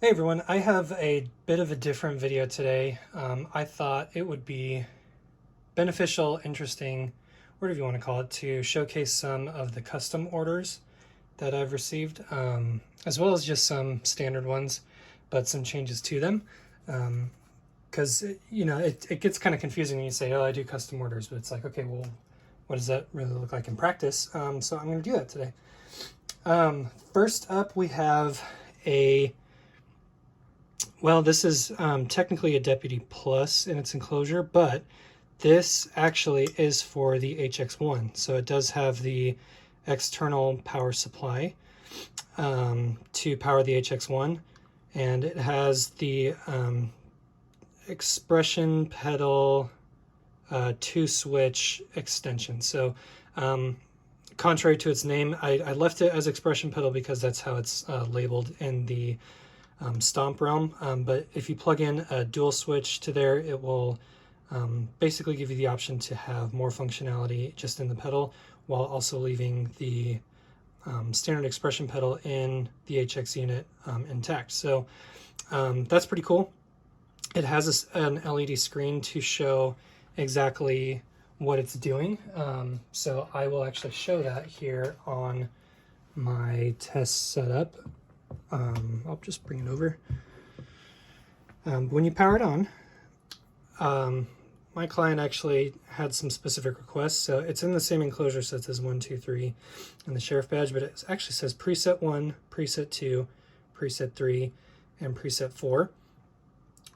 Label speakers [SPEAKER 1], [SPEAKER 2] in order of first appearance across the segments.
[SPEAKER 1] Hey everyone, I have a bit of a different video today. I thought it would be beneficial, interesting, whatever you want to call it, to showcase some of the custom orders that I've received, as well as just some standard ones, but some changes to them. Because, it gets kind of confusing when you say, oh, I do custom orders, but it's like, okay, well, what does that really look like in practice? So I'm going to do that today. First up, we have this is technically a Deputy Plus in its enclosure, but this actually is for the HX1. So it does have the external power supply to power the HX1, and it has the expression pedal 2-switch extension. So contrary to its name, I left it as expression pedal because that's how it's labeled in the stomp realm, but if you plug in a dual switch to there, it will basically give you the option to have more functionality just in the pedal while also leaving the standard expression pedal in the HX unit intact. So that's pretty cool. It has an LED screen to show exactly what it's doing. So I will actually show that here on my test setup. I'll just bring it over. When you power it on, my client actually had some specific requests. So it's in the same enclosure, so it says 1, 2, 3 and the sheriff badge, but it actually says preset 1, preset 2, preset 3, and preset 4.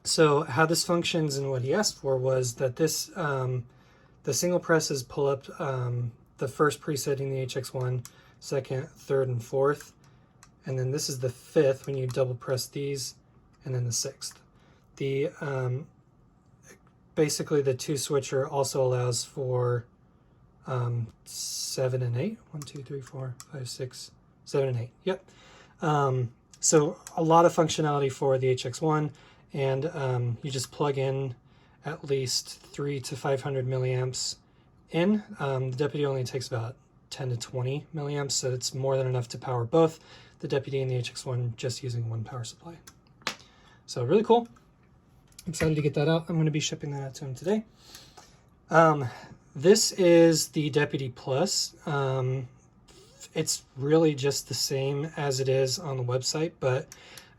[SPEAKER 1] So how this functions and what he asked for was that this, the single presses pull up the first preset in the HX1, second, third, and fourth. And then this is the fifth when you double press these, and then the sixth. The basically the 2-switcher also allows for 7 and 8. 1, 2, 3, 4, 5, 6, 7, and 8. Yep. So a lot of functionality for the HX1, and you just plug in at least 3 to 500 milliamps in. The Deputy only takes about 10 to 20 milliamps, so it's more than enough to power both the Deputy and the HX1 just using one power supply. So really cool. I'm excited to get that out. I'm going to be shipping that out to him today. This is the Deputy Plus. It's really just the same as it is on the website, but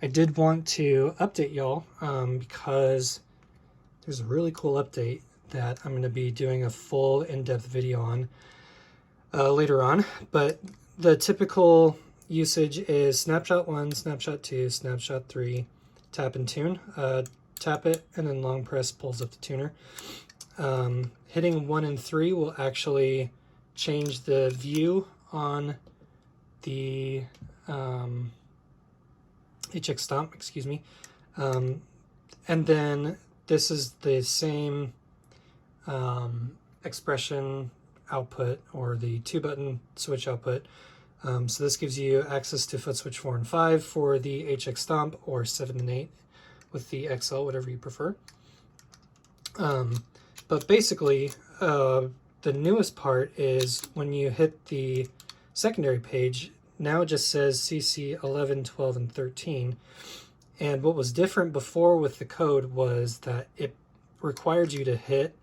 [SPEAKER 1] I did want to update y'all because there's a really cool update that I'm going to be doing a full in-depth video on later on. But the typical usage is snapshot 1, snapshot 2, snapshot 3, tap and tune. Tap it and then long press pulls up the tuner. Hitting 1 and 3 will actually change the view on the HX stomp, excuse me. And then this is the same expression output, or the 2-button switch output. So this gives you access to foot switch 4 and 5 for the HX stomp, or 7 and 8 with the XL, whatever you prefer. But basically, the newest part is when you hit the secondary page, now it just says CC 11, 12, and 13. And what was different before with the code was that it required you to hit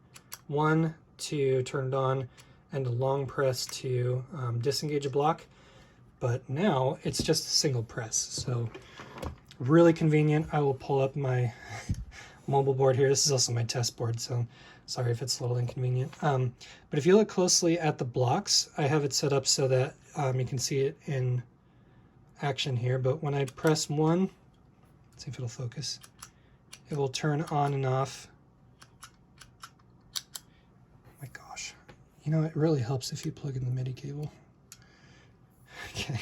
[SPEAKER 1] 1 to turn it on and a long press to disengage a block. But now it's just a single press. So really convenient. I will pull up my mobile board here. This is also my test board, so sorry if it's a little inconvenient. But if you look closely at the blocks, I have it set up so that you can see it in action here. But when I press 1, let's see if it'll focus, it will turn on and off. Oh my gosh. You know, it really helps if you plug in the MIDI cable. Okay.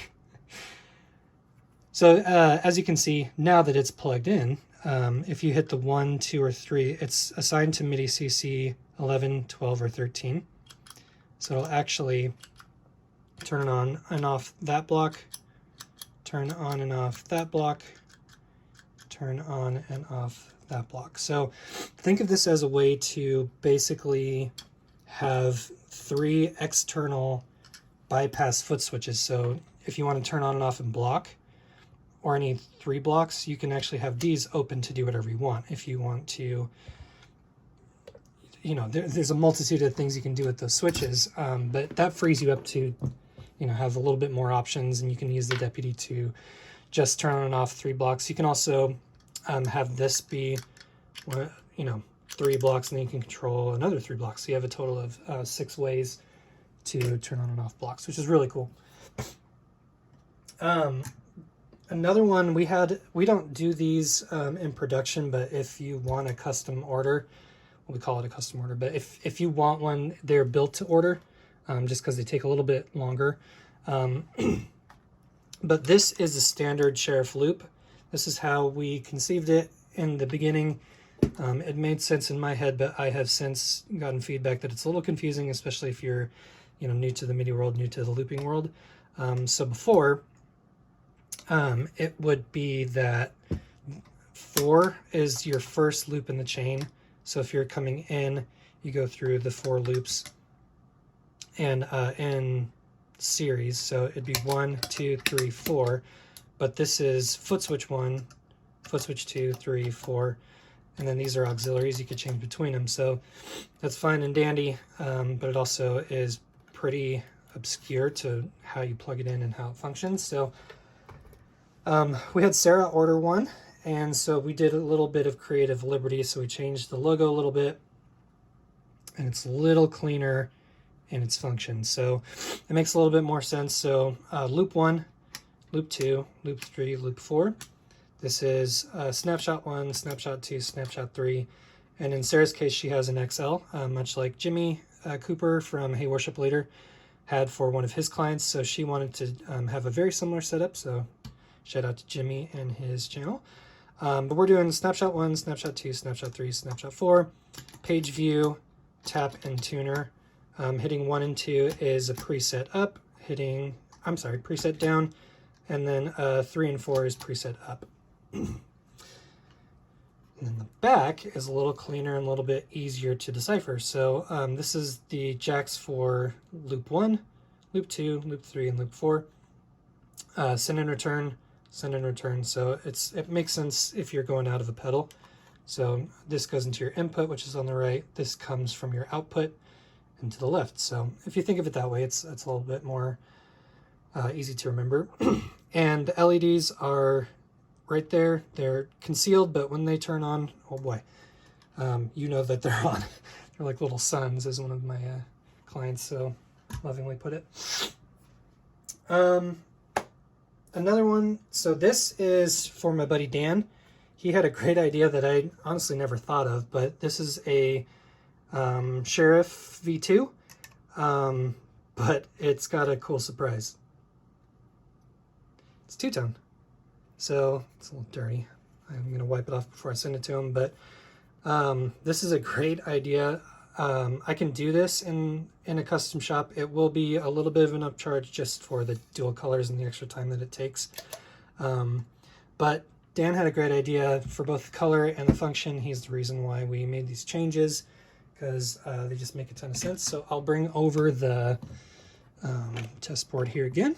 [SPEAKER 1] So as you can see, now that it's plugged in, if you hit the 1, 2, or 3, it's assigned to MIDI CC 11, 12, or 13. So it'll actually turn on and off that block, turn on and off that block, turn on and off that block. So think of this as a way to basically have 3 external bypass foot switches. So if you want to turn on and off and block, or any 3 blocks, you can actually have these open to do whatever you want. If you want to, you know, there's a multitude of things you can do with those switches, but that frees you up to, you know, have a little bit more options, and you can use the deputy to just turn on and off 3 blocks. You can also have this be, you know, 3 blocks, and then you can control another 3 blocks. So you have a total of 6 ways to turn on and off blocks, which is really cool. Another one we don't do these in production, but if you want a custom order, well, we call it a custom order, but if you want one, they're built to order, just because they take a little bit longer. But this is a standard sheriff loop. This is how we conceived it in the beginning. It made sense in my head, but I have since gotten feedback that it's a little confusing, especially if you're, you know, new to the MIDI world, new to the looping world. So before, it would be that 4 is your first loop in the chain. So if you're coming in, you go through the 4 loops and in series. So it'd be 1, 2, 3, 4. But this is foot switch 1, foot switch 2, 3, 4. And then these are auxiliaries. You could change between them. So that's fine and dandy, but it also is pretty obscure to how you plug it in and how it functions. So we had Sarah order one, and so we did a little bit of creative liberty. So we changed the logo a little bit, and it's a little cleaner in its function. So it makes a little bit more sense. So loop 1, loop 2, loop 3, loop 4. This is snapshot 1, snapshot 2, snapshot 3. And in Sarah's case, she has an XL, much like Jimmy Cooper from Hey Worship Leader had for one of his clients. So she wanted to have a very similar setup. So shout out to Jimmy and his channel. But we're doing snapshot 1, snapshot 2, snapshot 3, snapshot 4, page view, tap, and tuner. Hitting 1 and 2 is a preset up, preset down, and then 3 and 4 is preset up. And then the back is a little cleaner and a little bit easier to decipher. So this is the jacks for loop 1, loop 2, loop 3, and loop 4. Send and return, send and return. So it makes sense if you're going out of a pedal. So this goes into your input, which is on the right. This comes from your output and to the left. So if you think of it that way, it's a little bit more easy to remember. And the LEDs are right there. They're concealed, but when they turn on, oh boy, you know that they're on. They're like little suns, as one of my clients so lovingly put it. Another one, so this is for my buddy Dan. He had a great idea that I honestly never thought of, but this is a Sheriff V2, but it's got a cool surprise. It's two-tone, so it's a little dirty. I'm going to wipe it off before I send it to him, but this is a great idea. I can do this in a custom shop. It will be a little bit of an upcharge just for the dual colors and the extra time that it takes. But Dan had a great idea for both the color and the function. He's the reason why we made these changes, because they just make a ton of sense. So I'll bring over the test board here again,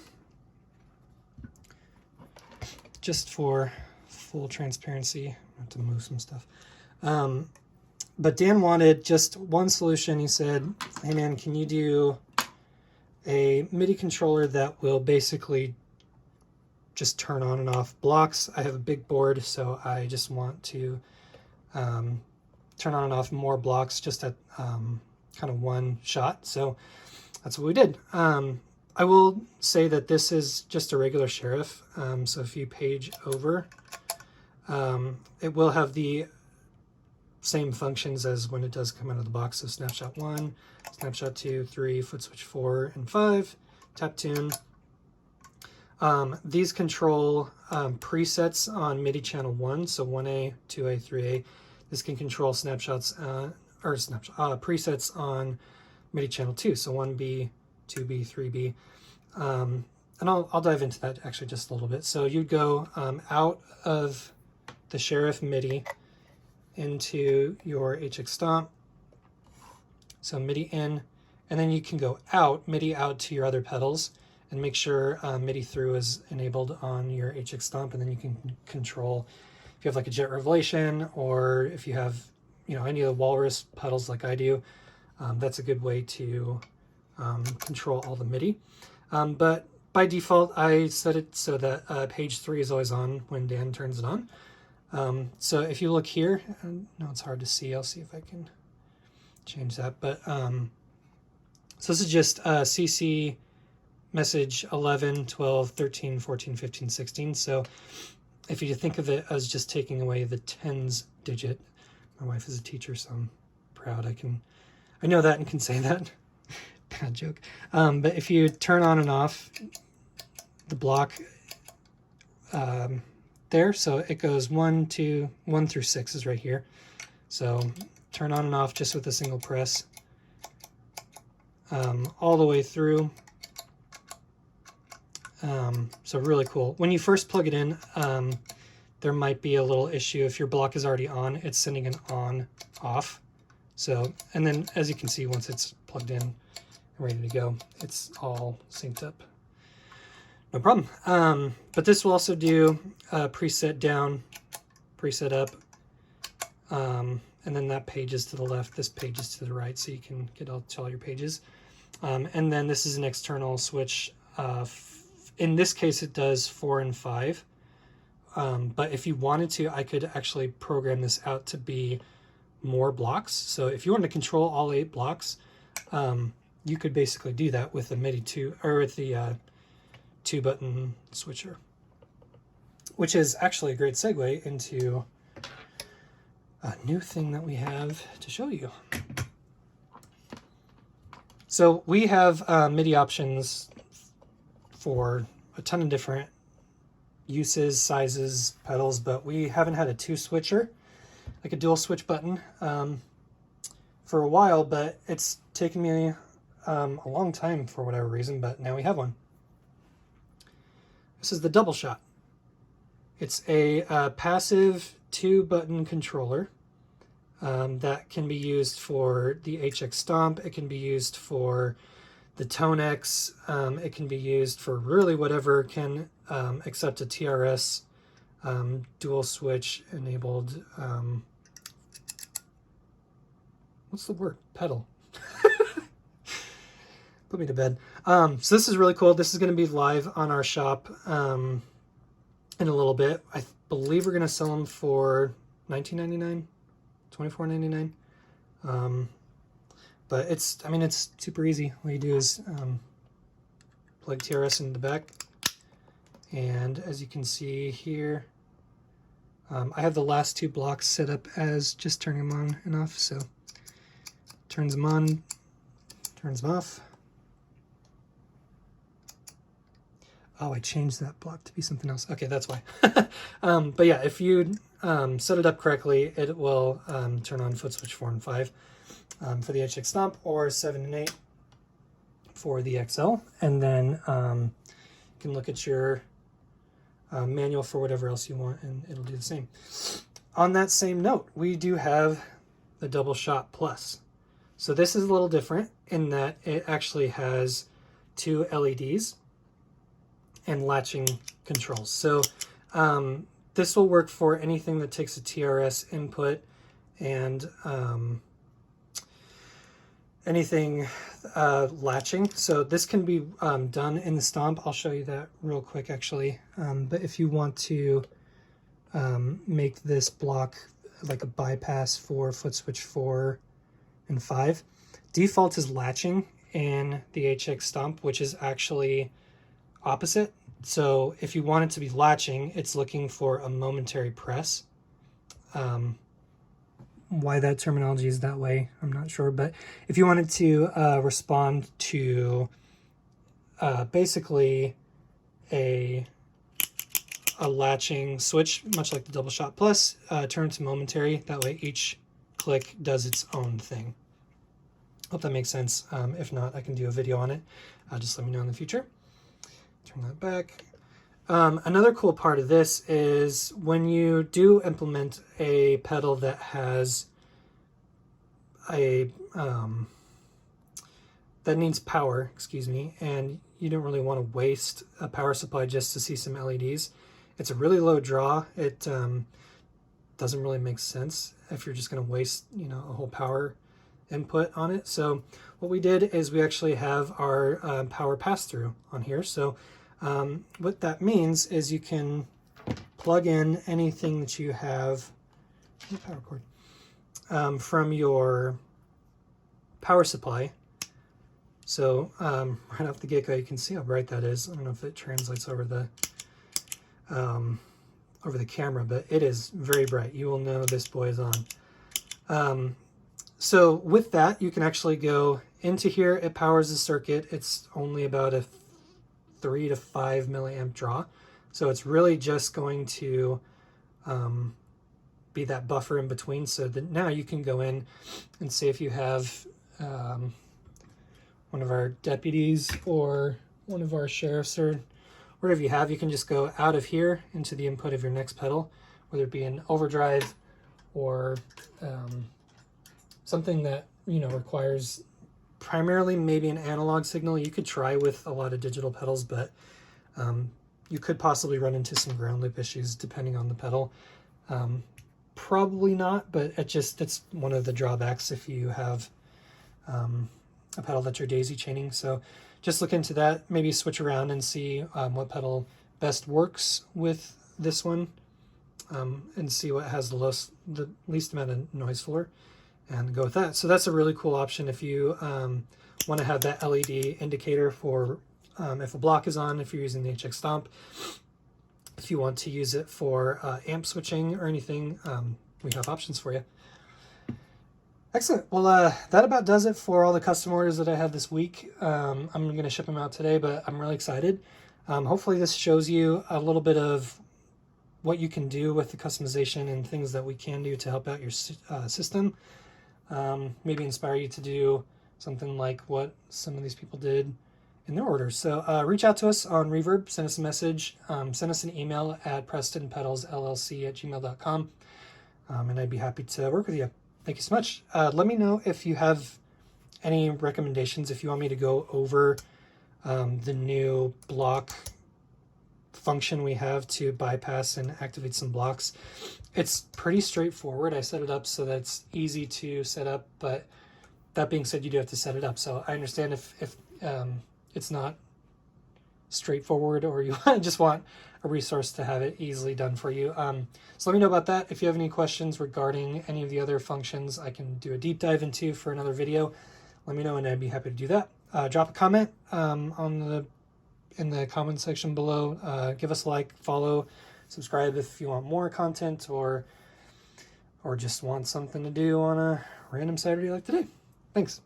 [SPEAKER 1] just for full transparency. I have to move some stuff. But Dan wanted just one solution. He said, hey man, can you do a MIDI controller that will basically just turn on and off blocks? I have a big board, so I just want to turn on and off more blocks just at kind of one shot. So that's what we did. I will say that this is just a regular Sheriff. So if you page over, it will have the same functions as when it does come out of the box. So snapshot 1, snapshot 2, 3, foot switch 4 and 5, tap tune. These control presets on MIDI channel 1, so 1A, 2A, 3A. This can control snapshots presets on MIDI channel 2, so 1B, 2B, 3B. And I'll dive into that actually just a little bit. So you'd go out of the Sheriff MIDI into your HX Stomp, so MIDI in, and then you can go out, MIDI out to your other pedals, and make sure MIDI through is enabled on your HX Stomp, and then you can control if you have like a Jet Revelation, or if you have, you know, any of the Walrus pedals like I do. That's a good way to control all the MIDI. But by default, I set it so that page 3 is always on when Dan turns it on. So if you look here, no, it's hard to see. I'll see if I can change that. But so this is just CC message 11, 12, 13, 14, 15, 16. So if you think of it as just taking away the tens digit, my wife is a teacher, so I'm proud I know that and can say that. Bad joke. But if you turn on and off the block there, so it goes 1 through 6 is right here. So turn on and off just with a single press, all the way through. So really cool. When you first plug it in, there might be a little issue. If your block is already on, it's sending an on off. So, and then as you can see, once it's plugged in and ready to go, it's all synced up. No problem. But this will also do preset down, preset up, and then that page is to the left, this page is to the right, so you can get all your pages. And then this is an external switch. In this case, it does 4 and 5. But if you wanted to, I could actually program this out to be more blocks. So if you want to control all 8 blocks, you could basically do that with the MIDI 2 or with the 2-button switcher, which is actually a great segue into a new thing that we have to show you. So we have MIDI options for a ton of different uses, sizes, pedals, but we haven't had a 2-switcher, like a dual switch button, for a while, but it's taken me a long time for whatever reason, but now we have one. This is the Double Shot. It's a passive 2-button controller that can be used for the HX Stomp. It can be used for the Tonex. It can be used for really whatever can accept a TRS dual switch enabled. What's the word? Pedal. Put me to bed. So this is really cool. This is going to be live on our shop in a little bit. I believe we're going to sell them for $19.99, $24.99. But it's, I mean, it's super easy. All you do is plug TRS into the back. And as you can see here, I have the last 2 blocks set up as just turning them on and off. So turns them on, turns them off. Oh, I changed that block to be something else. Okay, that's why. But yeah, if you set it up correctly, it will turn on foot switch 4 and 5 for the HX Stomp, or 7 and 8 for the XL. And then you can look at your manual for whatever else you want, and it'll do the same. On that same note, we do have the Double Shot Plus. So this is a little different in that it actually has 2 LEDs and latching controls. So this will work for anything that takes a TRS input and anything latching. So this can be done in the Stomp. I'll show you that real quick actually. But if you want to make this block like a bypass for foot switch 4 and 5, default is latching in the HX Stomp, which is actually opposite. So if you want it to be latching, it's looking for a momentary press. Why that terminology is that way, I'm not sure. But if you wanted to respond to basically a latching switch, much like the Double Shot Plus, turn it to momentary. That way each click does its own thing. Hope that makes sense. If not, I can do a video on it. Just let me know in the future. Turn that back. Another cool part of this is when you do implement a pedal that has a that needs power, excuse me, and you don't really want to waste a power supply just to see some LEDs. It's a really low draw. It doesn't really make sense if you're just going to waste, you know, a whole power input on it. So what we did is we actually have our power pass-through on here. So what that means is you can plug in anything that you have, power cord, from your power supply. So right off the get-go, you can see how bright that is. I don't know if it translates over the camera, but it is very bright. You will know this boy is on. So with that, you can actually go into here. It powers the circuit. It's only about a 3 to 5 milliamp draw. So it's really just going to be that buffer in between. So that now you can go in and say if you have one of our deputies or one of our sheriffs or whatever you have, you can just go out of here into the input of your next pedal, whether it be an overdrive or something that, you know, requires primarily maybe an analog signal. You could try with a lot of digital pedals, but you could possibly run into some ground loop issues depending on the pedal. Probably not, but it's one of the drawbacks if you have a pedal that you're daisy chaining. So just look into that, maybe switch around and see what pedal best works with this one, and see what has the least amount of noise floor, and go with that. So that's a really cool option if you want to have that LED indicator for if a block is on, if you're using the HX Stomp. If you want to use it for amp switching or anything, we have options for you. Excellent. Well, that about does it for all the custom orders that I had this week. I'm going to ship them out today, but I'm really excited. Hopefully this shows you a little bit of what you can do with the customization and things that we can do to help out your system. Maybe inspire you to do something like what some of these people did in their orders. So reach out to us on Reverb, send us a message, send us an email at prestonpedalsllc@gmail.com, and I'd be happy to work with you. Thank you so much. Let me know if you have any recommendations, if you want me to go over the new block function we have to bypass and activate some blocks. It's pretty straightforward. I set it up so that it's easy to set up, but that being said, you do have to set it up. So I understand if it's not straightforward, or you just want a resource to have it easily done for you. So let me know about that. If you have any questions regarding any of the other functions I can do a deep dive into for another video, let me know and I'd be happy to do that. Drop a comment in the comment section below. Give us a like, follow, subscribe if you want more content, or just want something to do on a random Saturday like today. Thanks.